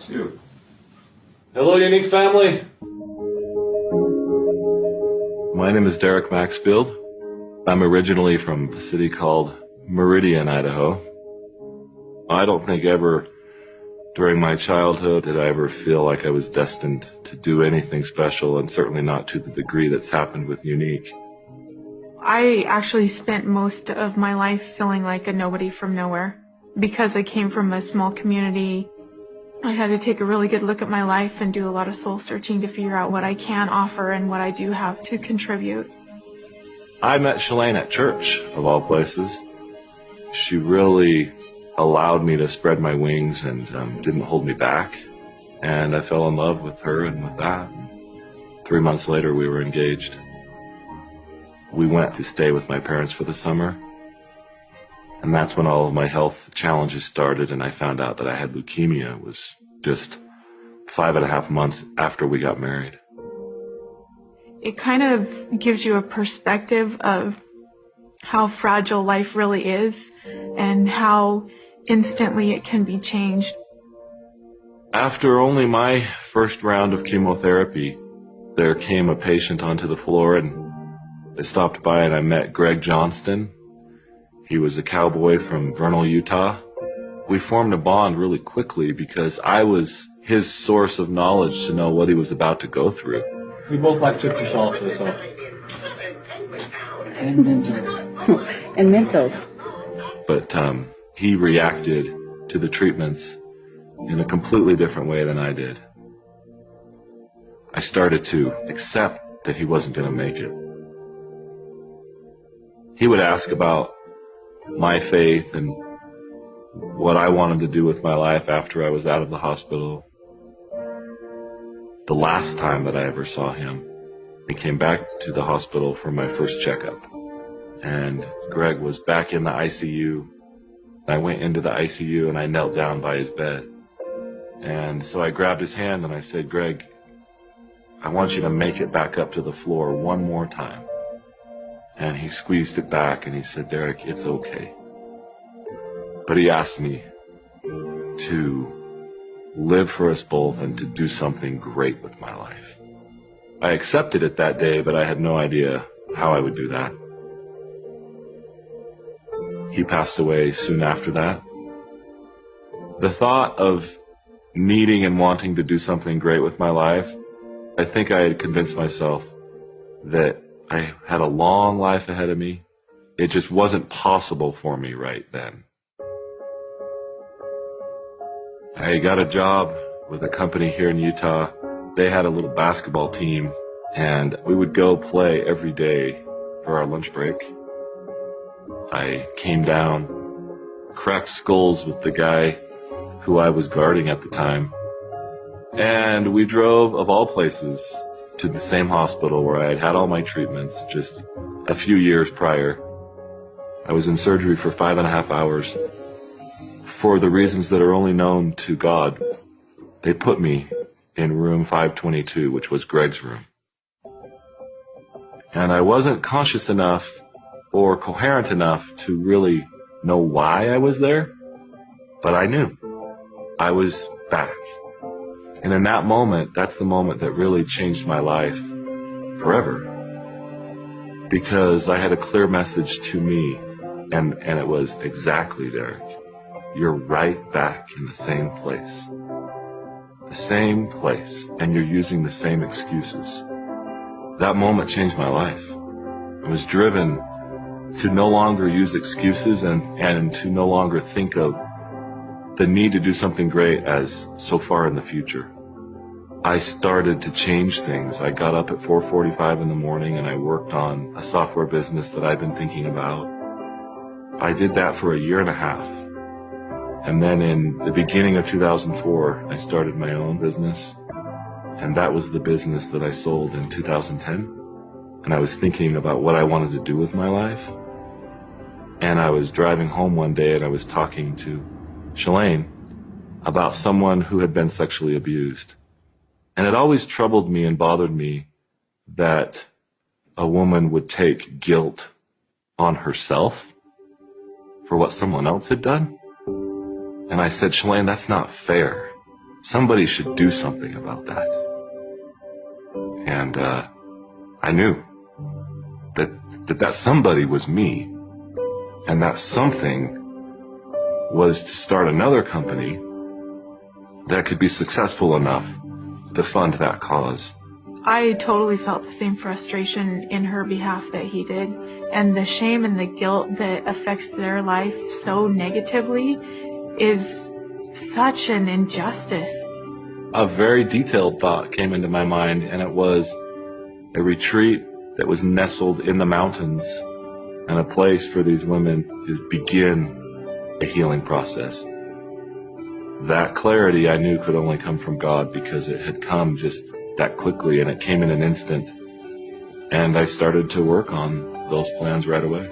You. Hello, Younique family. My name is Derek Maxfield. I'm originally from a city called Meridian, Idaho. I don't think ever during my childhood did I ever feel like I was destined to do anything special, and certainly not to the degree that's happened with Younique. I actually spent most of my life feeling like a nobody from nowhere. Because I came from a small community, I had to take a really good look at my life and do a lot of soul searching to figure out what I can offer and what I do have to contribute. I met Shalane at church, of all places. She really allowed me to spread my wings and didn't hold me back. And I fell in love with her and with that. 3 months later, we were engaged. We went to stay with my parents for the summer. And that's when all of my health challenges started, and I found out that I had leukemia. It was just 5.5 months after we got married. It kind of gives you a perspective of how fragile life really is and how instantly it can be changed. After only my first round of chemotherapy, there came a patient onto the floor, and I stopped by and I met Greg Johnston. He was a cowboy from Vernal, Utah. We formed a bond really quickly because I was his source of knowledge to know what he was about to go through. We both like citrus also, so. And Mentos. And Mentos. But he reacted to the treatments in a completely different way than I did. I started to accept that he wasn't going to make it. He would ask about my faith and what I wanted to do with my life after I was out of the hospital. The last time that I ever saw him, he came back to the hospital for my first checkup. And Greg was back in the ICU. I went into the ICU and I knelt down by his bed. And so I grabbed his hand and I said, Greg, I want you to make it back up to the floor one more time. And he squeezed it back and he said, Derek, it's okay. But he asked me to live for us both and to do something great with my life. I accepted it that day, but I had no idea how I would do that. He passed away soon after that. The thought of needing and wanting to do something great with my life, I think I had convinced myself that I had a long life ahead of me. It just wasn't possible for me right then. I got a job with a company here in Utah. They had a little basketball team, and we would go play every day for our lunch break. I came down, cracked skulls with the guy who I was guarding at the time, and we drove, of all places, to the same hospital where I had had all my treatments just a few years prior. I was in surgery for 5.5 hours. For the reasons that are only known to God, they put me in room 522, which was Greg's room. And I wasn't conscious enough or coherent enough to really know why I was there, but I knew I was back. And in that moment, that's the moment that really changed my life forever. Because I had a clear message to me, and it was exactly, Derek, you're right back in the same place. The same place, and you're using the same excuses. That moment changed my life. I was driven to no longer use excuses and to no longer think of the need to do something great as so far in the future. I started to change things. I got up at 4:45 in the morning and I worked on a software business that I'd been thinking about. I did that for 1.5 years. And then in the beginning of 2004, I started my own business. And that was the business that I sold in 2010. And I was thinking about what I wanted to do with my life. And I was driving home one day and I was talking to Shalane about someone who had been sexually abused. And it always troubled me and bothered me that a woman would take guilt on herself for what someone else had done. And I said, Shalane, that's not fair. somebody should do something about that. And I knew that somebody was me, and that something was to start another company that could be successful enough to fund that cause. I totally felt the same frustration in her behalf that he did, and the shame and the guilt that affects their life so negatively is such an injustice. A very detailed thought came into my mind, and it was a retreat that was nestled in the mountains and a place for these women to begin a healing process. That clarity I knew could only come from God, because it had come just that quickly, and it came in an instant. And I started to work on those plans right away.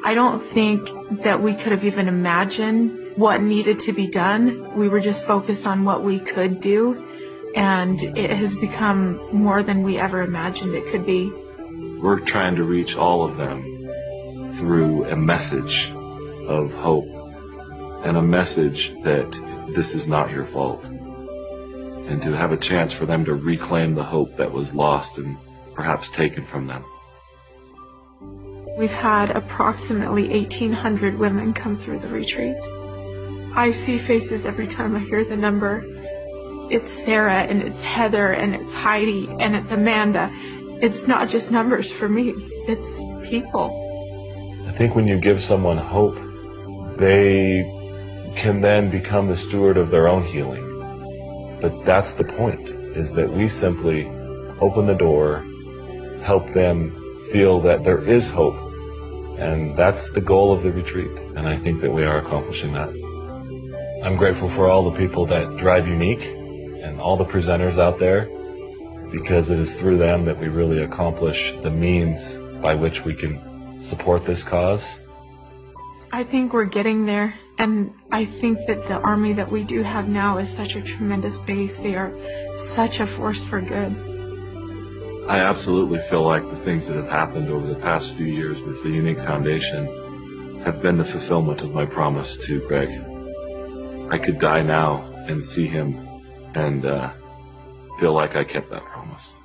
I don't think that we could have even imagined what needed to be done. We were just focused on what we could do, and it has become more than we ever imagined it could be. We're trying to reach all of them through a message of hope, and a message that this is not your fault, and to have a chance for them to reclaim the hope that was lost and perhaps taken from them. We've had approximately 1,800 women come through the retreat. I see faces every time I hear the number. It's Sarah, and it's Heather, and it's Heidi, and it's Amanda. It's not just numbers for me, it's people. I think when you give someone hope, they can then become the steward of their own healing. But that's the point, is that we simply open the door, help them feel that there is hope. And that's the goal of the retreat. And I think that we are accomplishing that. I'm grateful for all the people that drive Younique and all the presenters out there, because it is through them that we really accomplish the means by which we can support this cause. I think we're getting there, and I think that the army that we do have now is such a tremendous base. They are such a force for good. I absolutely feel like the things that have happened over the past few years with the Younique Foundation have been the fulfillment of my promise to Greg. I could die now and see him and feel like I kept that promise.